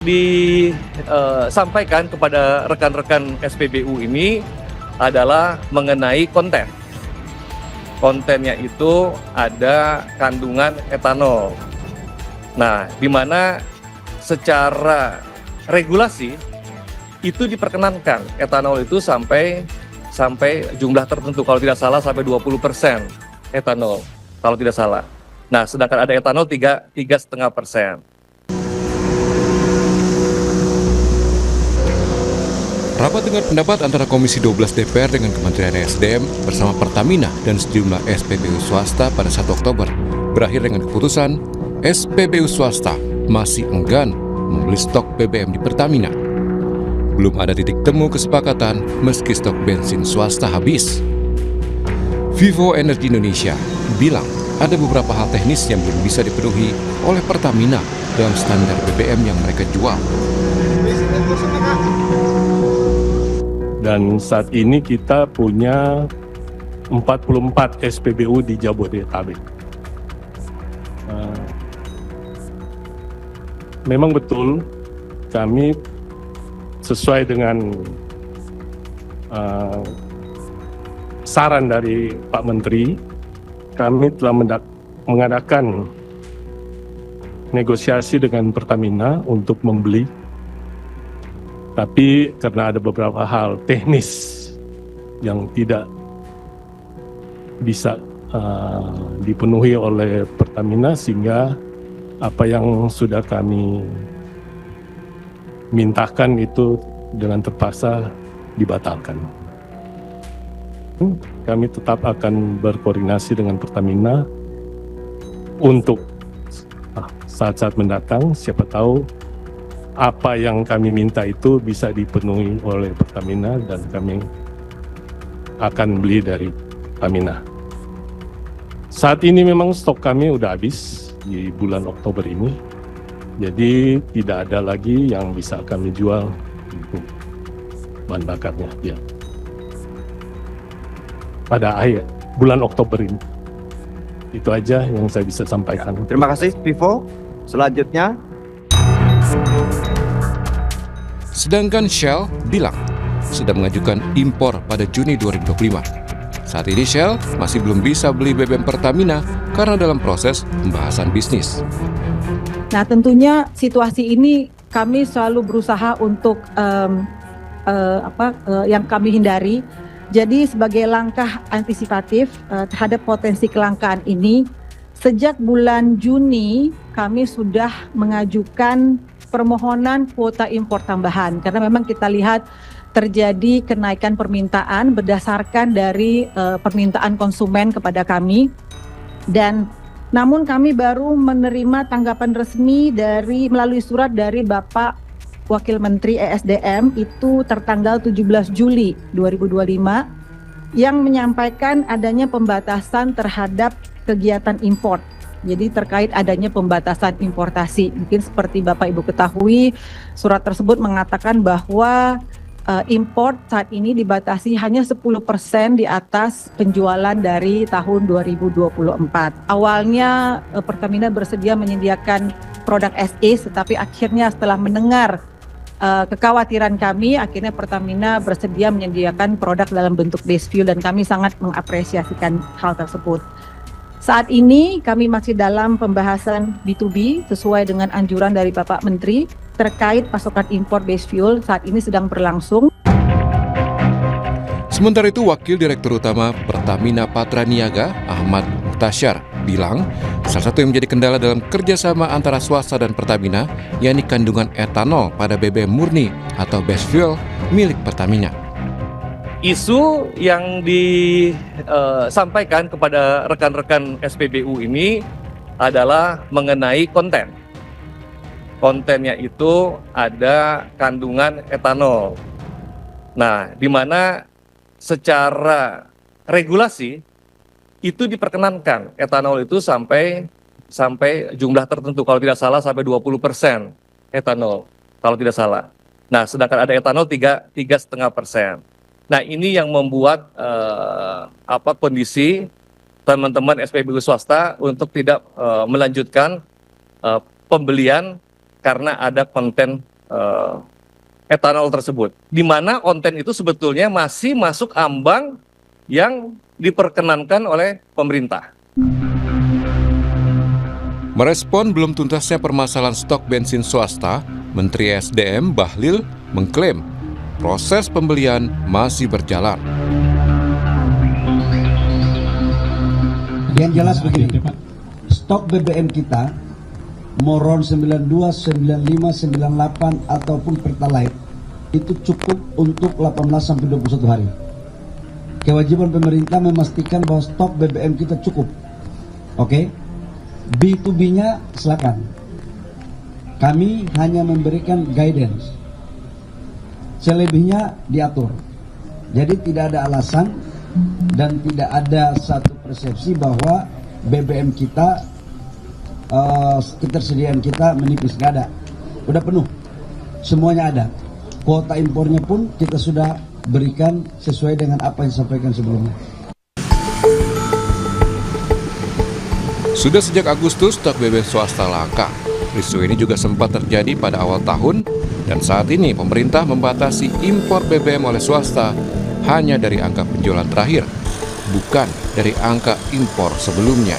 Disampaikan kepada rekan-rekan SPBU ini adalah mengenai konten. Kontennya itu ada kandungan etanol. Nah, di mana secara regulasi itu diperkenankan etanol itu sampai jumlah tertentu, kalau tidak salah sampai 20% etanol, kalau tidak salah. Nah, sedangkan ada etanol 3,5%. Rapat dengar pendapat antara Komisi 12 DPR dengan Kementerian SDM bersama Pertamina dan sejumlah SPBU swasta pada 1 Oktober berakhir dengan keputusan SPBU swasta masih enggan membeli stok BBM di Pertamina. Belum ada titik temu kesepakatan meski stok bensin swasta habis. Vivo Energy Indonesia bilang ada beberapa hal teknis yang belum bisa dipenuhi oleh Pertamina dalam standar BBM yang mereka jual. Dan saat ini kita punya 44 SPBU di Jabodetabek. Memang betul kami sesuai dengan saran dari Pak Menteri, kami telah mengadakan negosiasi dengan Pertamina untuk membeli. Tapi karena ada beberapa hal teknis yang tidak bisa dipenuhi oleh Pertamina, sehingga apa yang sudah kami mintakan itu dengan terpaksa dibatalkan. Kami tetap akan berkoordinasi dengan Pertamina untuk saat-saat mendatang, siapa tahu apa yang kami minta itu bisa dipenuhi oleh Pertamina dan kami akan beli dari Pertamina. Saat ini memang stok kami udah habis di bulan Oktober ini, jadi tidak ada lagi yang bisa kami jual untuk bahan bakarnya. Ya. Pada akhir bulan Oktober ini. Itu aja yang saya bisa sampaikan. Terima kasih, Vivo. Selanjutnya, Sedangkan Shell bilang sudah mengajukan impor pada Juni 2025. Saat ini Shell masih belum bisa beli BBM Pertamina karena dalam proses pembahasan bisnis. Nah, tentunya situasi ini kami selalu berusaha untuk yang kami hindari. Jadi sebagai langkah antisipatif terhadap potensi kelangkaan ini, sejak bulan Juni kami sudah mengajukan permohonan kuota impor tambahan karena memang kita lihat terjadi kenaikan permintaan berdasarkan dari permintaan konsumen kepada kami, dan namun kami baru menerima tanggapan resmi melalui surat dari Bapak Wakil Menteri ESDM itu tertanggal 17 Juli 2025 yang menyampaikan adanya pembatasan terhadap kegiatan impor. Jadi terkait adanya pembatasan importasi, mungkin seperti Bapak Ibu ketahui, surat tersebut mengatakan bahwa impor saat ini dibatasi hanya 10% di atas penjualan dari tahun 2024. Awalnya Pertamina bersedia menyediakan produk SE, tetapi akhirnya setelah mendengar kekhawatiran kami, akhirnya Pertamina bersedia menyediakan produk dalam bentuk base fuel dan kami sangat mengapresiasikan hal tersebut. Saat ini kami masih dalam pembahasan B2B sesuai dengan anjuran dari Bapak Menteri terkait pasokan impor base fuel saat ini sedang berlangsung. Sementara itu, Wakil Direktur Utama Pertamina Patraniaga, Ahmad Muhtasyar, bilang salah satu yang menjadi kendala dalam kerjasama antara swasta dan Pertamina yakni kandungan etanol pada BBM murni atau base fuel milik Pertamina. Isu yang disampaikan kepada rekan-rekan SPBU ini adalah mengenai konten. Kontennya itu ada kandungan etanol. Nah, di mana secara regulasi itu diperkenankan etanol itu sampai jumlah tertentu, kalau tidak salah sampai 20% etanol, kalau tidak salah. Nah, sedangkan ada etanol 3,5%. Nah, ini yang membuat kondisi teman-teman SPBU swasta untuk tidak melanjutkan pembelian karena ada konten etanol tersebut, di mana konten itu sebetulnya masih masuk ambang yang diperkenankan oleh pemerintah. Merespon belum tuntasnya permasalahan stok bensin swasta, Menteri SDM Bahlil mengklaim proses pembelian masih berjalan. Yang jelas begini, stok BBM kita Moron 92, 95, 98 ataupun Pertalite itu cukup untuk 18 sampai 21 hari. Kewajiban pemerintah memastikan bahwa stok BBM kita cukup. Oke. B2B-nya silakan. Kami hanya memberikan guidance. Selebihnya diatur. Jadi tidak ada alasan dan tidak ada satu persepsi bahwa BBM kita ketersediaan kita menipis, nggak ada, udah penuh, semuanya ada. Kuota impornya pun kita sudah berikan sesuai dengan apa yang disampaikan sebelumnya. Sudah sejak Agustus stok BBM swasta langka. Isu ini juga sempat terjadi pada awal tahun dan saat ini pemerintah membatasi impor BBM oleh swasta hanya dari angka penjualan terakhir, bukan dari angka impor sebelumnya.